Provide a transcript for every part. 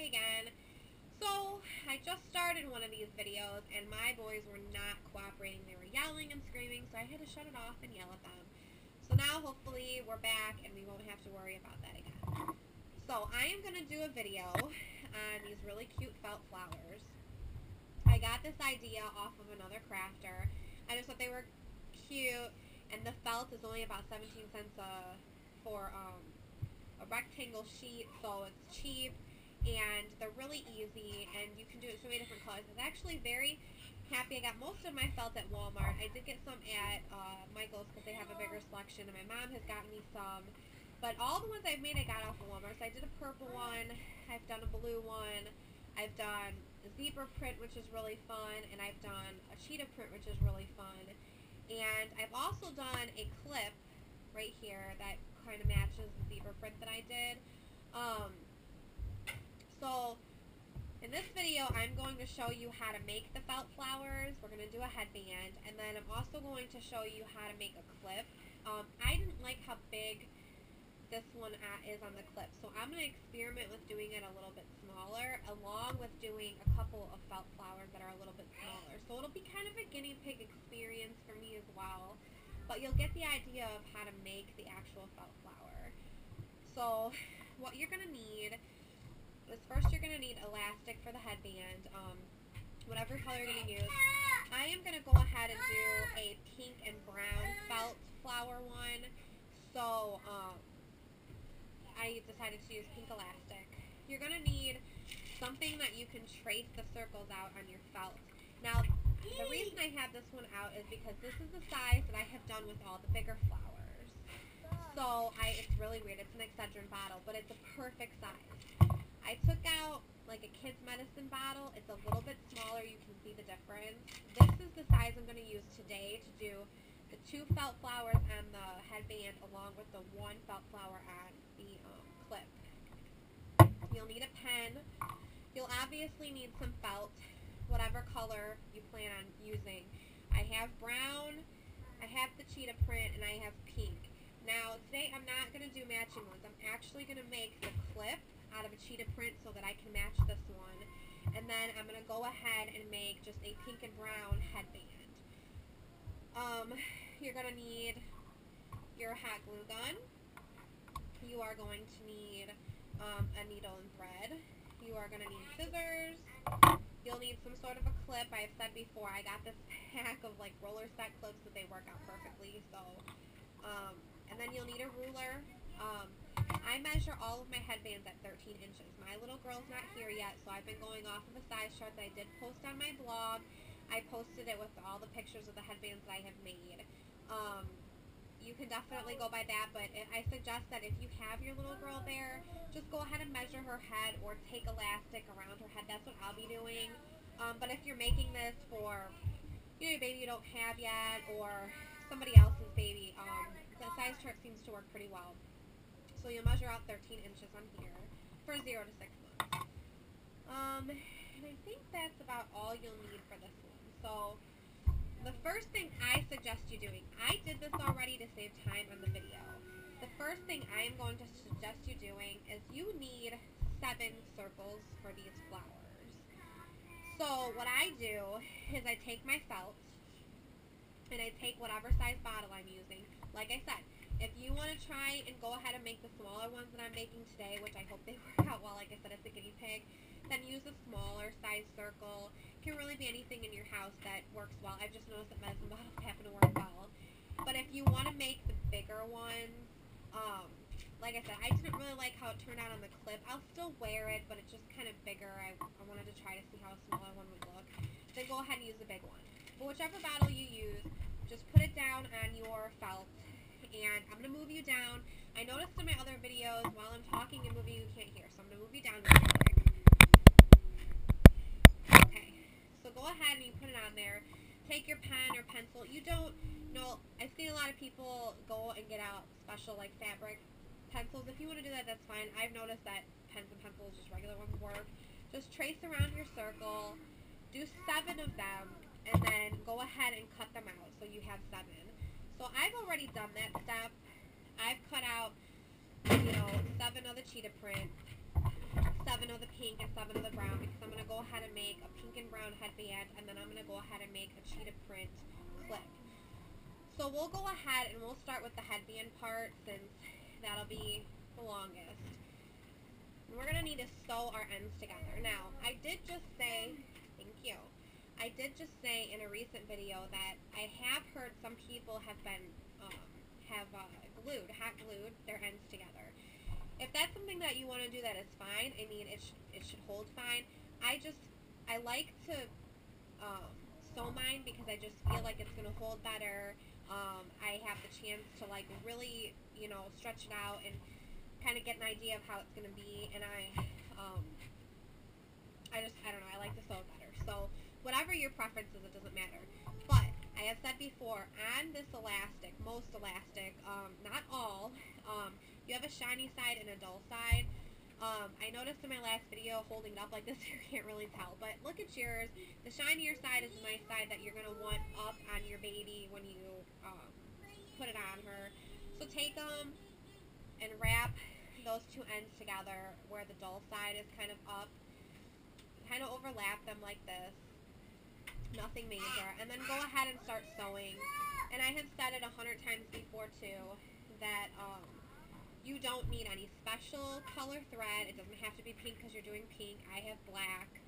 Hi again. So, I just started one of these videos and my boys were not cooperating. They were yelling and screaming, so I had to shut it off and yell at them. So now hopefully we're back and we won't have to worry about that again. So I am going to do a video on these really cute felt flowers. I got this idea off of another crafter. I just thought they were cute, and the felt is only about 17 cents for a rectangle sheet, so it's cheap and they're really easy and you can do it so many different colors. I was actually very happy. I got most of my felt at Walmart. I did get some at Michael's because they have a bigger selection, and my mom has gotten me some, but all the ones I've made I got off of Walmart. So I did a purple one, I've done a blue one, I've done a zebra print, which is really fun, and I've done a cheetah print, which is really fun, and I've also done a clip right here that kind of matches the zebra print that I did. So in this video I'm going to show you how to make the felt flowers. We're going to do a headband, and then I'm also going to show you how to make a clip. I didn't like how big this one is on the clip, so I'm going to experiment with doing it a little bit smaller, along with doing a couple of felt flowers that are a little bit smaller. So it'll be kind of a guinea pig experience for me as well, but you'll get the idea of how to make the actual felt flower. So what you're going to need is, first you're going to need elastic for the headband, whatever color you're going to use. I am going to go ahead and do a pink and brown felt flower one, so I decided to use pink elastic. You're going to need something that you can trace the circles out on your felt. Now, the reason I have this one out is because this is the size that I have done with all the bigger flowers. So, it's really weird. It's an Excedrin bottle, but it's a perfect size. I took out like a kid's medicine bottle. It's a little bit smaller. You can see the difference. This is the size I'm going to use today to do the 2 felt flowers on the headband, along with the 1 felt flower on the clip. You'll need a pen. You'll obviously need some felt, whatever color you plan on using. I have brown, I have the cheetah print, and I have pink. Now, today I'm not going to do matching ones. I'm actually going to make the clip out of a cheetah print so that I can match this one. And then I'm going to go ahead and make just a pink and brown headband. You're going to need your hot glue gun. You are going to need a needle and thread. You are going to need scissors. You'll need some sort of a clip. I've said before, I got this pack of like roller set clips that they work out perfectly. So, and then you'll need a ruler. I measure all of my headbands at 13 inches. My little girl's not here yet, so I've been going off of a size chart that I did post on my blog. I posted it with all the pictures of the headbands that I have made. You can definitely go by that, but I suggest that if you have your little girl there, just go ahead and measure her head or take elastic around her head. That's what I'll be doing. But if you're making this for your baby you don't have yet, or somebody else's baby, the size chart seems to work pretty well. So you'll measure out 13 inches on here for 0 to 6 months. And I think that's about all you'll need for this one. So the first thing I suggest you doing, I did this already to save time on the video. The first thing I am going to suggest you doing is you need 7 circles for these flowers. So what I do is I take my felt and I take whatever size bottle I'm using. Like I said, if you want to try and go ahead and make the smaller ones that I'm making today, which I hope they work out well, like I said, it's a guinea pig, then use a smaller size circle. It can really be anything in your house that works well. I've just noticed that medicine bottles happen to work well. But if you want to make the bigger ones, like I said, I didn't really like how it turned out on the clip. I'll still wear it, but it's just kind of bigger. I wanted to try to see how a smaller one would look. Then go ahead and use the big one. But whichever bottle you use, just put it down on your felt. And I'm going to move you down. I noticed in my other videos, while I'm talking and moving, you can't hear. So I'm going to move you down really quick. Okay. So go ahead and you put it on there. Take your pen or pencil. You don't, I've seen a lot of people go and get out special like fabric pencils. If you want to do that, that's fine. I've noticed that pens and pencils, just regular ones, work. Just trace around your circle. Do 7 of them. And then go ahead and cut them out so you have 7. So I've already done that step. I've cut out, 7 of the cheetah print, 7 7 of the pink and 7 of the brown because I'm going to go ahead and make a pink and brown headband, and then I'm going to go ahead and make a cheetah print clip. So we'll go ahead and we'll start with the headband part since that'll be the longest. And we're going to need to sew our ends together. Now, I did just say, thank you, I did just say in a recent video that I have heard some people have been, hot glued their ends together. If that's something that you want to do, that is fine. I mean, it should hold fine. I like to sew mine because I just feel like it's going to hold better. I have the chance to like really, you know, stretch it out and kind of get an idea of how it's going to be. And I don't know, I like to sew it better. So whatever your preference is, it doesn't matter. But I have said before, on this elastic, most elastic, not all, you have a shiny side and a dull side. I noticed in my last video, holding it up like this, you can't really tell, but look at yours. The shinier side is the nice side that you're going to want up on your baby when you put it on her. So take them and wrap those two ends together where the dull side is kind of up. Kind of overlap them like this. Nothing major. And then go ahead and start sewing. And I have said it 100 times before too, that you don't need any special color thread. It doesn't have to be pink because you're doing pink. I have black.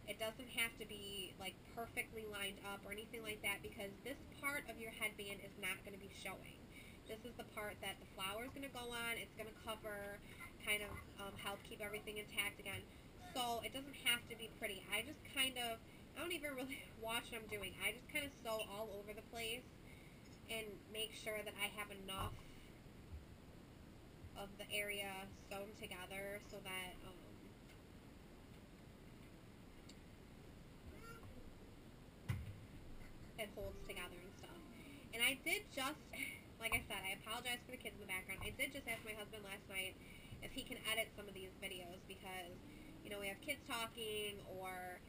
It doesn't have to be like perfectly lined up or anything like that because this part of your headband is not going to be showing. This is the part that the flower is going to go on. It's going to cover, kind of help keep everything intact again. So it doesn't have to be pretty. I just kind of, I don't even really watch what I'm doing. I just kind of sew all over the place and make sure that I have enough of the area sewn together so that it holds together and stuff. And I did just, like I said, I apologize for the kids in the background. I did just ask my husband last night if he can edit some of these videos because, you know, we have kids talking or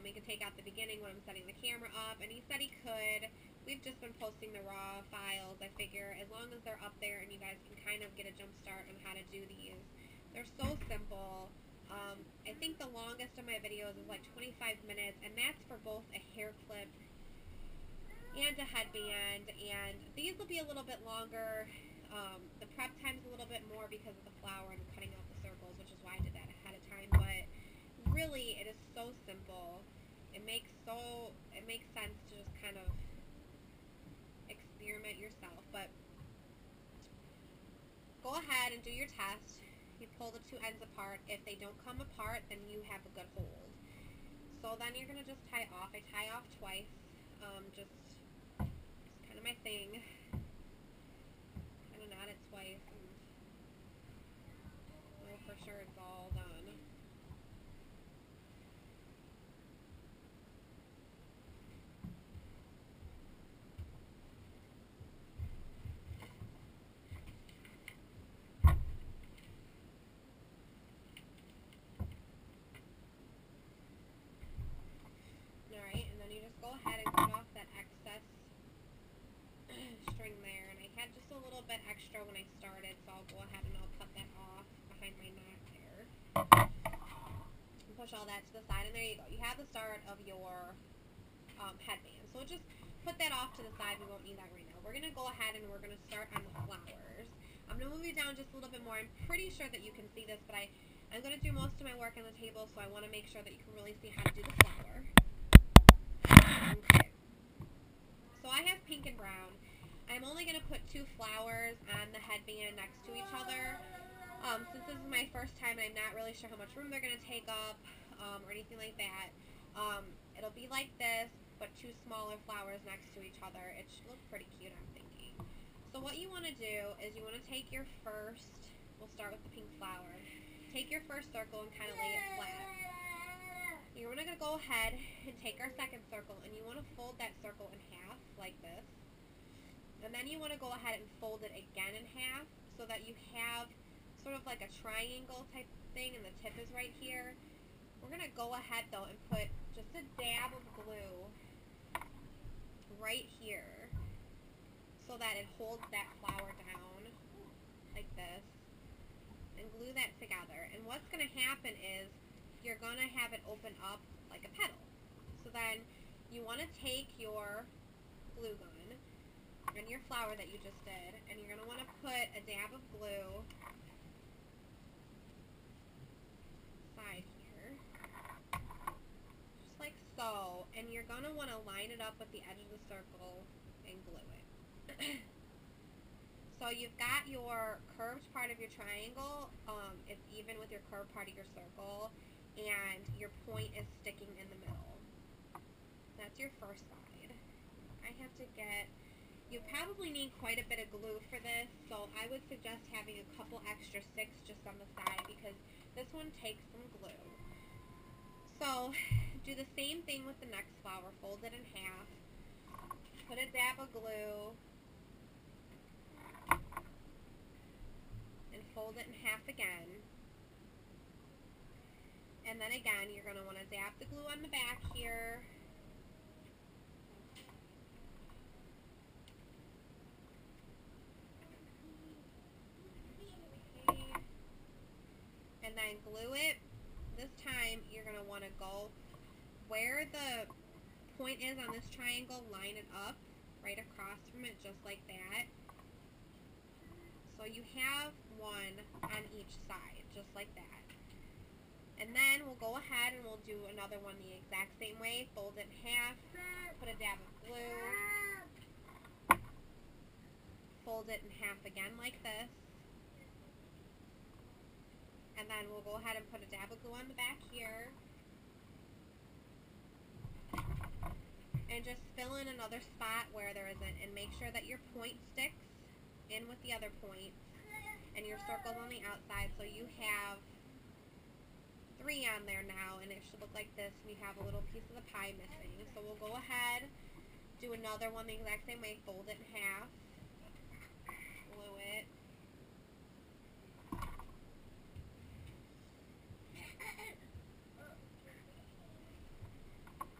we can take out the beginning when I'm setting the camera up, and he said he could. We've just been posting the raw files. I figure as long as they're up there and you guys can kind of get a jump start on how to do these. They're so simple. I think the longest of my videos is like 25 minutes, and that's for both a hair clip and a headband, and these will be a little bit longer. The prep time's a little bit more because of the flower and cutting out the circles, which is why I did that ahead of time, but really it is so simple. It makes sense to just kind of experiment yourself, but go ahead and do your test. You pull the two ends apart. If they don't come apart, then you have a good hold. So then you're going to just tie off. I tie off twice. Just kind of my thing. Kind of knot it twice and know for sure it's all done. Alright, and then you just go ahead and cut off that excess string there. And I had just a little bit extra when I started, so I'll go ahead and I'll cut that off behind my knot there. And push all that to the side, and there you go. You have the start of your headband. So just put that off to the side. We won't need that right now. We're going to go ahead and we're going to start on the flowers. I'm going to move you down just a little bit more. I'm pretty sure that you can see this, but I'm going to do most of my work on the table, so I want to make sure that you can really see how to do the flower. Okay. So I have pink and brown. I'm only going to put 2 flowers on the headband next to each other. Since this is my first time, I'm not really sure how much room they're going to take up or anything like that. It'll be like this, but 2 smaller flowers next to each other. It should look pretty cute, I'm thinking. So what you want to do is you want to take your first, we'll start with the pink flower. Take your first circle and kind of lay it flat. You're going to go ahead and take our second circle, and you want to fold that circle in half like this. And then you want to go ahead and fold it again in half so that you have sort of like a triangle type thing, and the tip is right here. We're going to go ahead, though, and put just a dab of glue right here so that it holds that flower down like this. And glue that together. together. And what's going to happen is you're going to have it open up like a petal. So then you want to take your glue gun and your flower that you just did, and you're going to want to put a dab of glue side here, just like so, and you're going to want to line it up with the edge of the circle and glue it. So you've got your curved part of your triangle, it's even with your curved part of your circle, and your point is sticking in the middle. That's your first side. I have to get, you probably need quite a bit of glue for this, so I would suggest having a couple extra sticks just on the side because this one takes some glue. So do the same thing with the next flower. Fold it in half, put a dab of glue, and fold it in half again. And then again, you're going to want to dab the glue on the back here. Okay. And then glue it. This time, you're going to want to go where the point is on this triangle, line it up right across from it, just like that. So you have one on each side, just like that. And then we'll go ahead and we'll do another one the exact same way. Fold it in half, put a dab of glue, fold it in half again like this. And then we'll go ahead and put a dab of glue on the back here. And just fill in another spot where there isn't, and make sure that your point sticks in with the other point and your circle's on the outside, so you have 3 on there now, and it should look like this, and you have a little piece of the pie missing. So we'll go ahead, do another one the exact same way, fold it in half, glue it,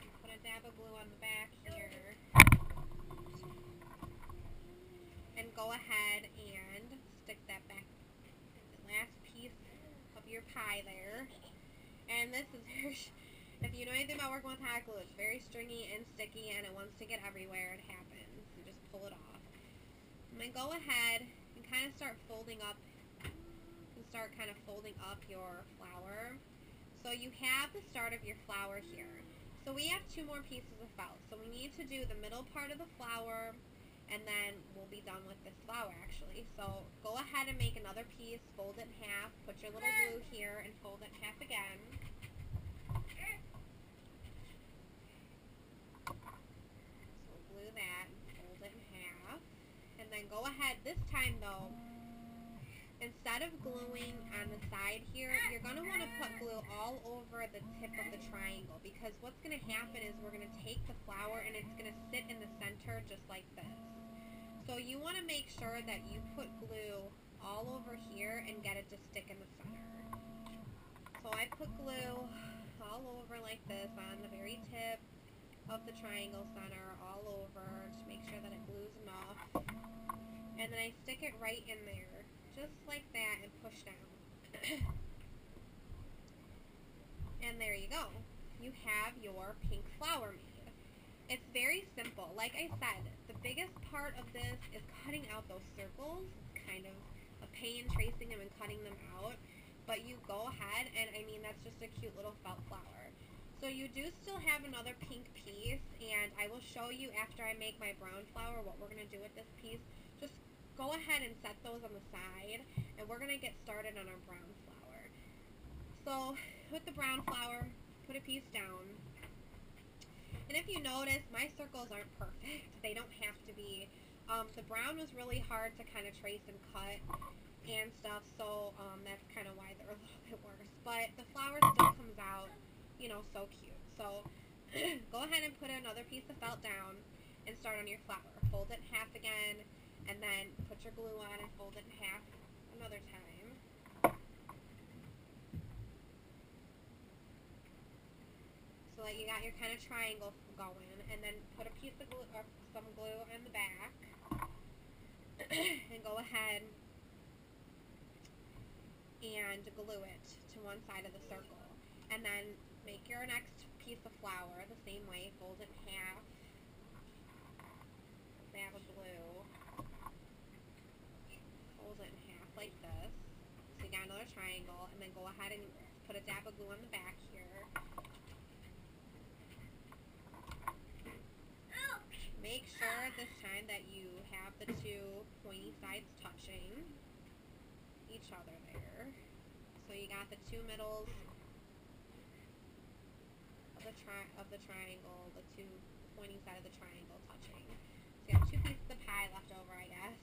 and put a dab of glue on the back here, and go ahead and stick that back, the last piece of your pie there. And this is, if you know anything about working with hot glue, it's very stringy and sticky, and it wants to get everywhere. It happens. You just pull it off. And then go ahead and kind of start folding up, your flower. So you have the start of your flower here. So we have 2 more pieces of felt. So we need to do the middle part of the flower, and then we'll be done with this flower actually. So go ahead and make another piece, fold it in half, put your little glue here, and fold it in half again. So we'll glue that, fold it in half, and then go ahead, this time though, instead of gluing on the side here, you're going to want to put glue all over the tip of the triangle, because what's going to happen is we're going to take the flower and it's going to sit in the center just like this. So you want to make sure that you put glue all over here and get it to stick in the center. So I put glue all over like this on the very tip of the triangle center, all over, to make sure that it glues enough. And then I stick it right in there, just like that, and push down. And there you go. You have your pink flower made. It's very simple. Like I said, the biggest part of this is cutting out those circles. It's kind of a pain tracing them and cutting them out. But you go ahead, and I mean, that's just a cute little felt flower. So you do still have another pink piece, and I will show you after I make my brown flower what we're going to do with this piece. Just go ahead and set those on the side, and we're going to get started on our brown flower. So with the brown flower, put a piece down. And if you notice, my circles aren't perfect. They don't have to be. The brown was really hard to kind of trace and cut and stuff, so that's kind of why they're a little bit worse. But the flower still comes out, you know, so cute. So go ahead and put another piece of felt down and start on your flower. Fold it in half again, and then put your glue on and fold it in half another time. So that you got your kind of triangle going, and then put a piece of glue, or some glue on the back, and go ahead and and glue it to one side of the circle. And then make your next piece of flour the same way. Fold it in half. Dab of glue. Fold it in half like this. So you got another triangle, and then go ahead and put a dab of glue on the back here. Make sure this time that you have the two pointy sides touching each other there. So you got the two middles of the triangle, the two pointy side of the triangle touching. So you have two pieces of pie left over, I guess.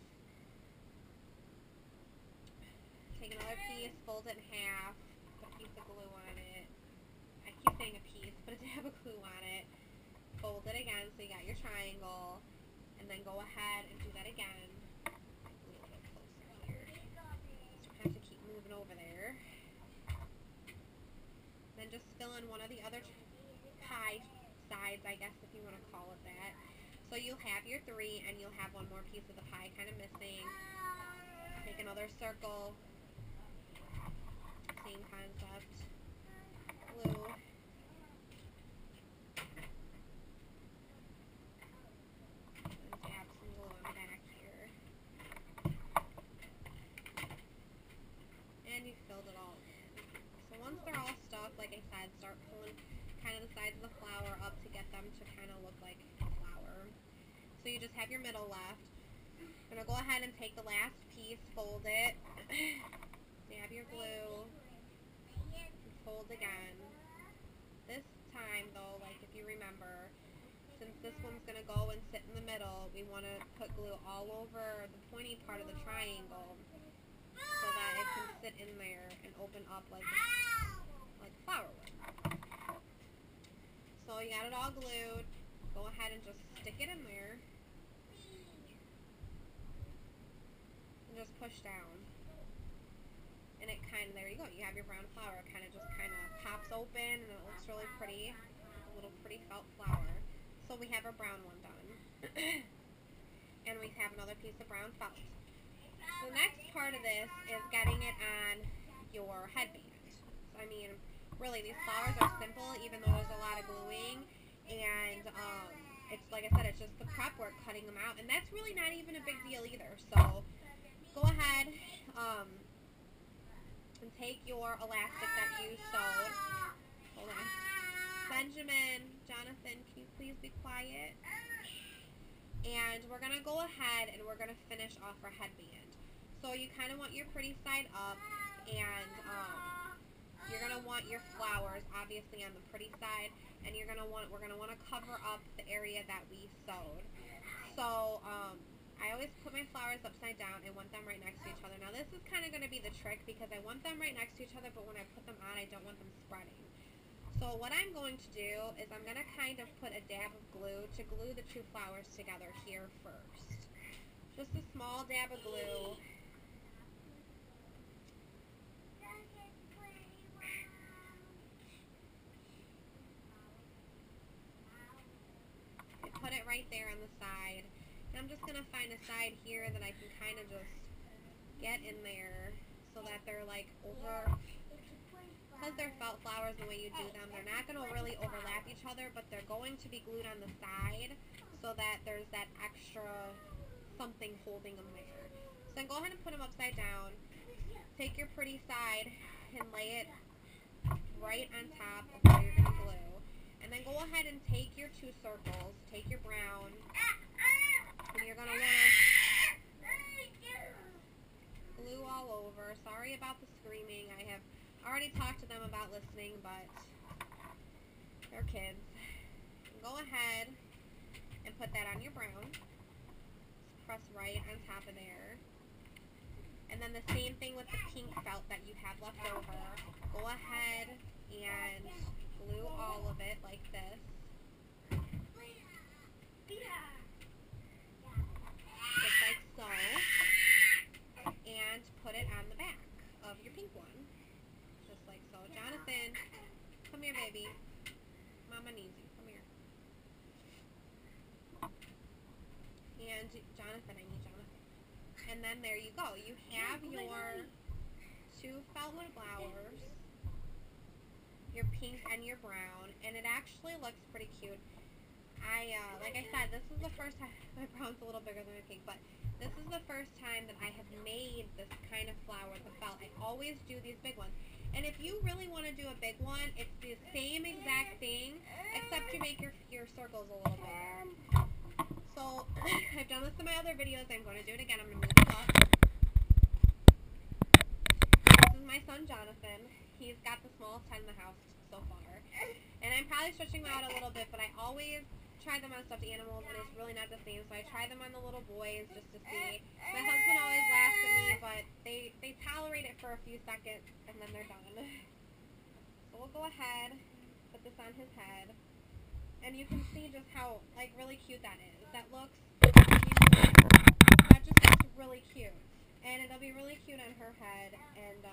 Take another piece, fold it in half, put a piece of glue on it. I keep saying a piece, put a dab of glue on it. Fold it again so you got your triangle, and then go ahead and do that again. A little bit closer here. So I have to keep moving over there. Then just fill in one of the other pie sides, I guess, if you want to call it that. So you'll have your three, and you'll have one more piece of the pie kind of missing. Make another circle. Same concept. Glue. Filled it all in. So once they're all stuck, like I said, start pulling kind of the sides of the flour up to get them to kind of look like flour. So you just have your middle left. I'm going to go ahead and take the last piece, fold it, dab your glue, and fold again. This time though, like if you remember, since this one's going to go and sit in the middle, we want to put glue all over the pointy part of the triangle, so that it can sit in there and open up like flour would. So you got it all glued. Go ahead and just stick it in there. And just push down. And it there you go. You have your brown flour. It kind of pops open, and it looks really pretty. A little pretty felt flour. So we have our brown one done. And we have another piece of brown felt. The next part of this is getting it on your headband. So, I mean, really, these flowers are simple, even though there's a lot of gluing. And it's, like I said, it's just the prep work, cutting them out. And that's really not even a big deal either. So, go ahead and take your elastic that you sewed. Hold on. Benjamin, Jonathan, can you please be quiet? And we're going to go ahead and we're going to finish off our headband. So you kind of want your pretty side up, and you're going to want your flowers obviously on the pretty side, and we're going to want to cover up the area that we sewed. So I always put my flowers upside down and want them right next to each other. Now this is kind of going to be the trick, because I want them right next to each other, but when I put them on, I don't want them spreading. So what I'm going to do is I'm going to kind of put a dab of glue to glue the two flowers together here first. Just a small dab of glue. I put it right there on the side. And I'm just going to find a side here that I can kind of just get in there so that they're like over... Because they're felt flowers the way you do them, they're not going to really overlap each other, but they're going to be glued on the side so that there's that extra something holding them there. So then go ahead and put them upside down. Take your pretty side and lay it right on top of where you're going to glue. And then go ahead and take your two circles, take your brown, and you're going to want to glue all over. Sorry about the screaming. I have already talked to them about listening, but they're kids. Go ahead and put that on your brown. Just press right on top of there. And then the same thing with the pink felt that you have left over. Go ahead and glue all of it like this. Just like so. And put it on the back of your pink one. Just like so. Jonathan, come here, baby. Mama needs you. Come here. And Jonathan, I need Jonathan. And then there you go. You have your two felt wood flowers, your pink and your brown, and it actually looks pretty cute. Like I said, this is the first time, my brown's a little bigger than my pink, but this is the first time that I have made this kind of flower with the felt. I always do these big ones. And if you really want to do a big one, it's the same exact thing, except you make your circles a little bigger. So, I've done this in my other videos. I'm going to do it again. I'm going to move you up. This is my son, Jonathan. He's got the smallest head in the house so far. And I'm probably stretching them out a little bit, but I always try them on stuffed animals, and it's really not the same. So I try them on the little boys just to see. My husband always laughs at me, but they tolerate it for a few seconds, and then they're done. So we'll go ahead, put this on his head, and you can see just how, like, really cute that is. That just looks really cute. And it'll be really cute on her head, and,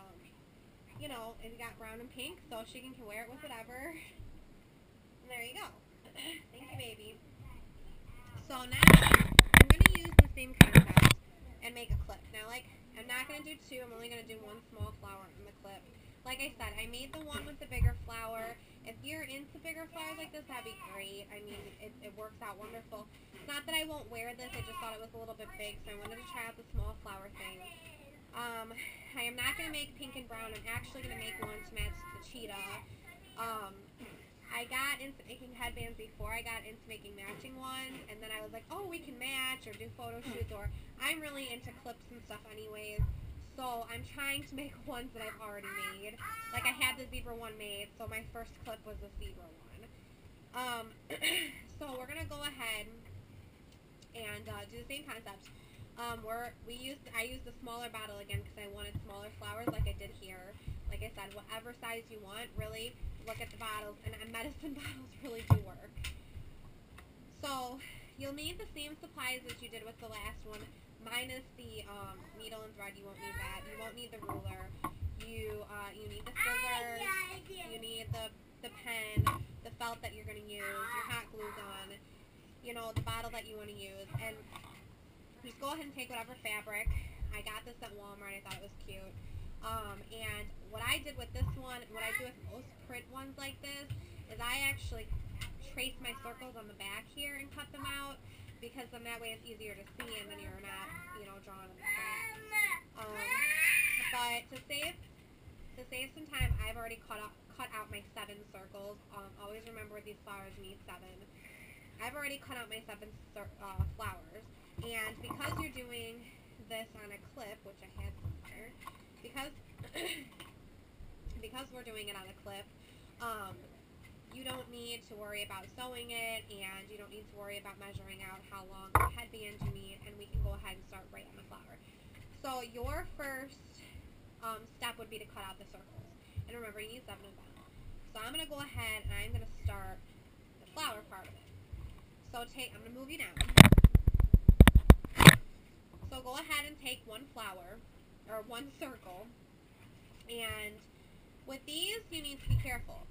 you know, it got brown and pink, so she can wear it with whatever. And there you go. Thank you, baby. So now, I'm going to use the same concept and make a clip. Now, like, I'm not going to do two. I'm only going to do one small flower in the clip. Like I said, I made the one with the bigger flower. If you're into bigger flowers like this, that'd be great. I mean, it works out wonderful. It's not that I won't wear this. I just thought it was a little bit big, so I wanted to try out the small flower thing. I am not going to make pink and brown. I'm actually going to make one to match the cheetah. I got into making headbands before I got into making matching ones, and then I was like, oh, we can match or do photo shoots, or I'm really into clips and stuff anyways, so I'm trying to make ones that I've already made. Like, I had the zebra one made, so my first clip was the zebra one. So we're going to go ahead and do the same concept. I used the smaller bottle again because I wanted smaller flowers like I did here. Like I said, whatever size you want, really look at the bottles, and medicine bottles really do work. So you'll need the same supplies as you did with the last one, minus the needle and thread. You won't need that. You won't need the ruler. You need the scissors. You need the pen, the felt that you're going to use, your hot glue gun, you know, the bottle that you want to use, and just go ahead and take whatever fabric. I got this at Walmart. I thought it was cute. And what I did with this one, and what I do with most print ones like this, is I actually trace my circles on the back here and cut them out, because then that way it's easier to see, and then you're not, you know, drawing them straight. But to save some time, I've already cut out my 7 circles. Always remember with these flowers you need 7. I've already cut out my 7 flowers, and because you're doing this on a clip, which I had somewhere, because we're doing it on a clip, you don't need to worry about sewing it, and you don't need to worry about measuring out how long of a headband you need, and we can go ahead and start right on the flower. So your first step would be to cut out the circles, and remember, you need 7 of them. So I'm going to go ahead and I'm going to start the flower part of it. So I'm going to move you down. So go ahead and take one flower, or one circle, and with these, you need to be careful.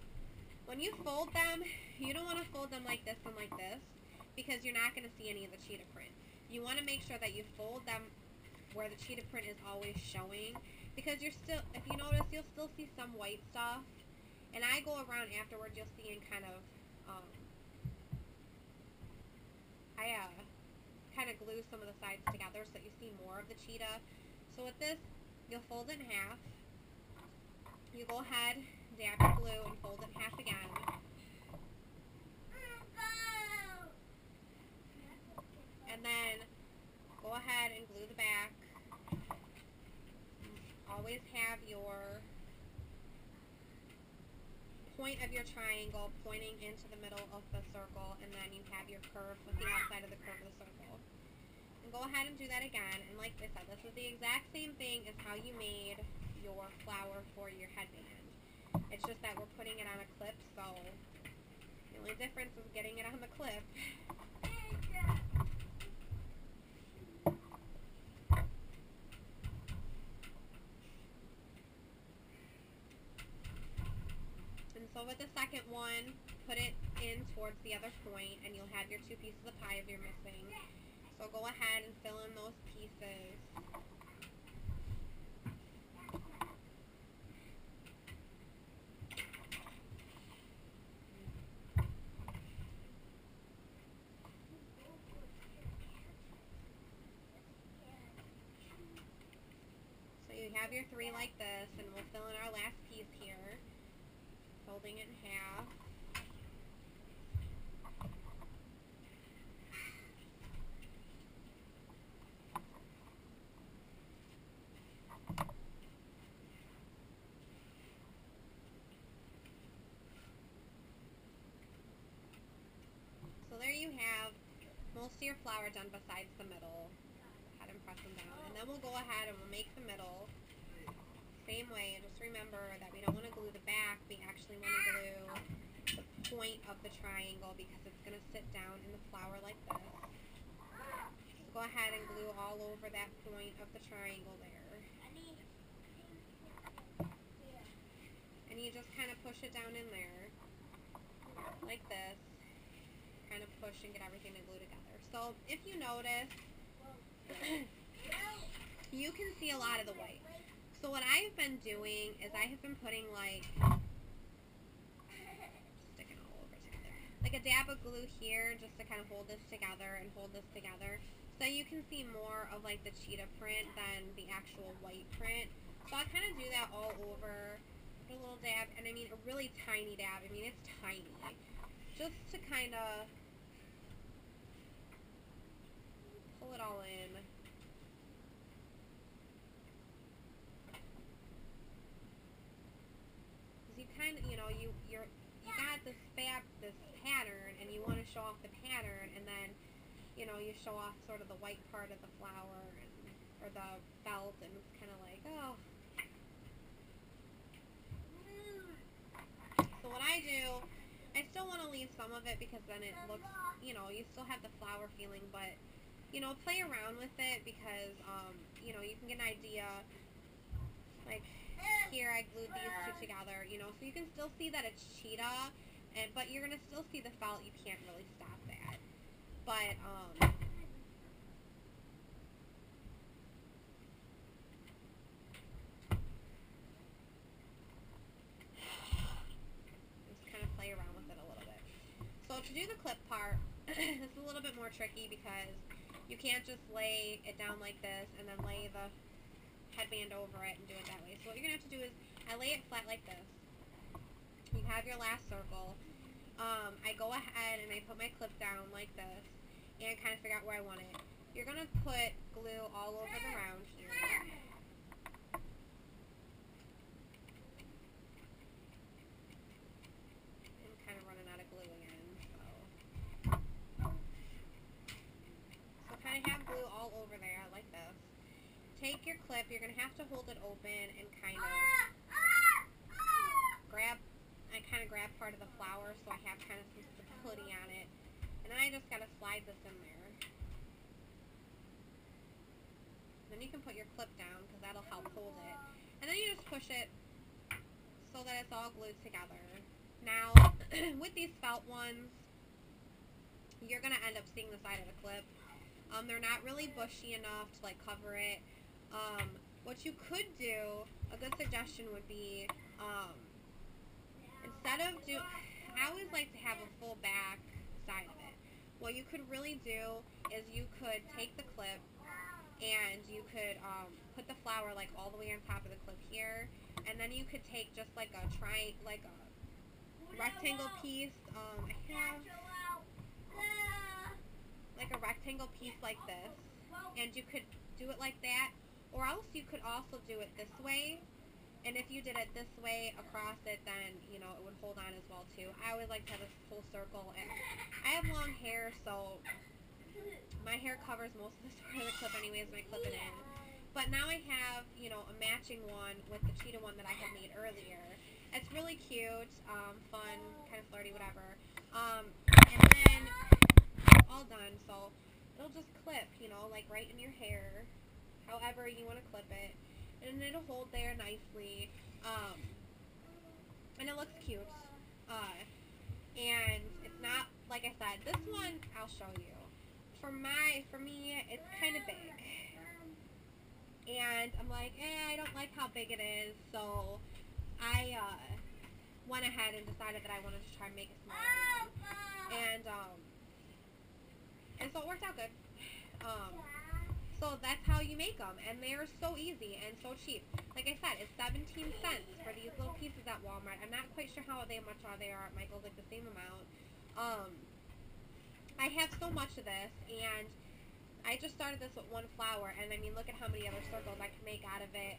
When you fold them, you don't want to fold them like this and like this, because you're not going to see any of the cheetah print. You want to make sure that you fold them where the cheetah print is always showing, because you're still, if you notice, you'll still see some white stuff, and I go around afterwards, you'll see and kind of, kind of glue some of the sides together so that you see more of the cheetah. So with this, you'll fold it in half. You go ahead, dab your glue, and fold it in half again. And then go ahead and glue the back. Always have your point of your triangle pointing into the middle of the circle, and then you have your curve with the outside of the curve of the circle. And go ahead and do that again, and like I said, this is the exact same thing as how you made your flower for your headband. It's just that we're putting it on a clip, so the only difference is getting it on the clip. And so with the second one, put it in towards the other point, and you'll have your 2 pieces of pie if you're missing. So go ahead and fill in those pieces. have your 3 like this, and we'll fill in our last piece here, folding it in half. So there you have most of your flower done besides the middle. Go ahead and press them down. And then we'll go ahead and we'll make the middle. Same way, and just remember that we don't want to glue the back, we actually want to glue the point of the triangle because it's going to sit down in the flower like this. So go ahead and glue all over that point of the triangle there. And you just kind of push it down in there, like this. Kind of push and get everything to glue together. So if you notice, you can see a lot of the white. So what I've been doing is I have been putting like, sticking all over together, like a dab of glue here just to kind of hold this together and hold this together. So you can see more of like the cheetah print than the actual white print. So I kind of do that all over, put a little dab, and I mean a really tiny dab. I mean it's tiny, just to kind of pull it all in. Because you kind of, you know, you got this pattern, and you want to show off the pattern, and then, you know, you show off sort of the white part of the flower, or the felt, and it's kind of like, oh. So what I do, I still want to leave some of it because then it looks, you know, you still have the flower feeling, but, you know, play around with it because, you know, you can get an idea. Like, here I glued these two together, you know, so you can still see that it's cheetah, but you're going to still see the felt. You can't really stop that. But, just kind of play around with it a little bit. So to do the clip part, this is a little bit more tricky because you can't just lay it down like this and then lay the headband over it and do it that way. So what you're going to have to do is, I lay it flat like this. You have your last circle. I go ahead and I put my clip down like this and kind of figure out where I want it. You're going to put glue all over the round here. I'm kind of running out of glue again. So kind of have glue all over there like this. Take your clip, you're going to have to hold it open and kind of grab part of the flower so I have kind of some stability on it. And then I just got to slide this in there. Then you can put your clip down because that'll help hold it. And then you just push it so that it's all glued together. Now, with these felt ones, you're going to end up seeing the side of the clip. They're not really bushy enough to like cover it. What you could do, a good suggestion would be, instead of I always like to have a full back side of it. What you could really do is you could take the clip and you could put the flower like all the way on top of the clip here, and then you could take just like a rectangle piece. I have like a rectangle piece like this, and you could do it like that, or else you could also do it this way. And if you did it this way across it, then, you know, it would hold on as well, too. I always like to have a full circle, and I have long hair, so my hair covers most of this part of the clip anyways when I clip it in. But now I have, you know, a matching one with the cheetah one that I had made earlier. It's really cute, fun, kind of flirty, whatever. And then, all done, so it'll just clip, you know, like right in your hair, however you want to clip it. And it'll hold there nicely, and it looks cute, and it's not, like I said, this one, I'll show you, for me, it's kind of big, and I'm like, I don't like how big it is, so I, went ahead and decided that I wanted to try and make a smaller one, and so it worked out good. So that's how you make them, and they're so easy and so cheap. Like I said, it's 17 cents for these little pieces at Walmart. I'm not quite sure how much they are at Michael's, like the same amount. I have so much of this, and I just started this with one flower, and I mean, look at how many other circles I can make out of it.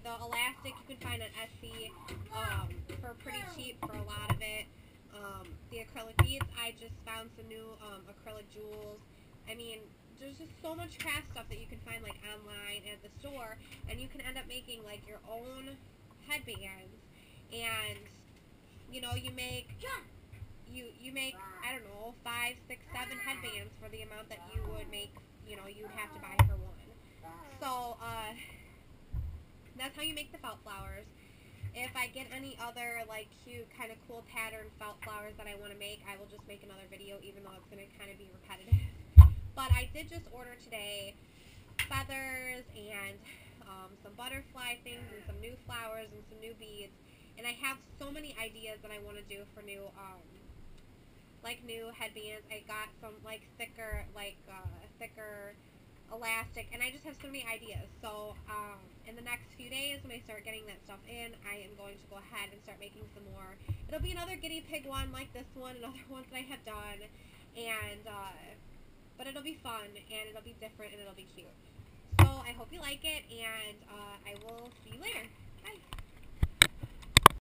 The elastic you can find on Etsy for pretty cheap for a lot of it. The acrylic beads, I just found some new acrylic jewels. I mean, there's just so much craft stuff that you can find like online at the store, and you can end up making like your own headbands. And you know, you make I don't know, 5, 6, 7 headbands for the amount that you would make. You know, you'd have to buy for one. So that's how you make the felt flowers. If I get any other like cute kind of cool pattern felt flowers that I want to make, I will just make another video, even though it's going to kind of be repetitive. But I did just order today feathers and some butterfly things and some new flowers and some new beads. And I have so many ideas that I want to do for new new headbands. I got some like thicker elastic, and I just have so many ideas. So in the next few days, when I start getting that stuff in, I am going to go ahead and start making some more. It'll be another guinea pig one like this one and other ones that I have done, and but it'll be fun, and it'll be different, and it'll be cute. So I hope you like it, and I will see you later. Bye.